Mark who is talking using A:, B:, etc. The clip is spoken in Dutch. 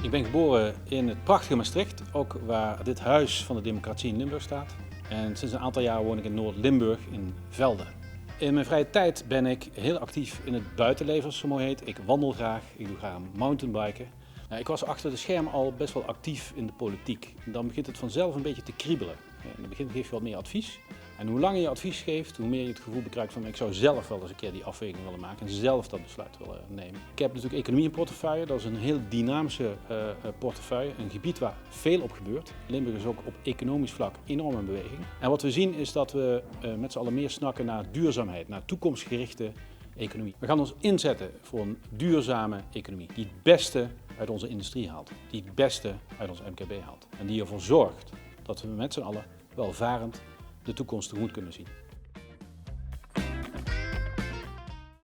A: Ik ben geboren in het prachtige Maastricht, ook waar dit huis van de democratie in Limburg staat. En sinds een aantal jaar woon ik in Noord-Limburg in Velde. In mijn vrije tijd ben ik heel actief in het buitenleven, zoals het zo mooi heet. Ik wandel graag, ik doe graag aan mountainbiken. Ik was achter de schermen al best wel actief in de politiek. En dan begint het vanzelf een beetje te kriebelen. In het begin geef je wat meer advies. En hoe langer je advies geeft, hoe meer je het gevoel bekrijgt van ik zou zelf wel eens een keer die afweging willen maken en zelf dat besluit willen nemen. Ik heb natuurlijk economie in portefeuille, dat is een heel dynamische portefeuille, een gebied waar veel op gebeurt. Limburg is ook op economisch vlak enorm in beweging. En wat we zien is dat we met z'n allen meer snakken naar duurzaamheid, naar toekomstgerichte economie. We gaan ons inzetten voor een duurzame economie die het beste uit onze industrie haalt, die het beste uit ons MKB haalt en die ervoor zorgt dat we met z'n allen welvarend de toekomst tegemoet kunnen zien.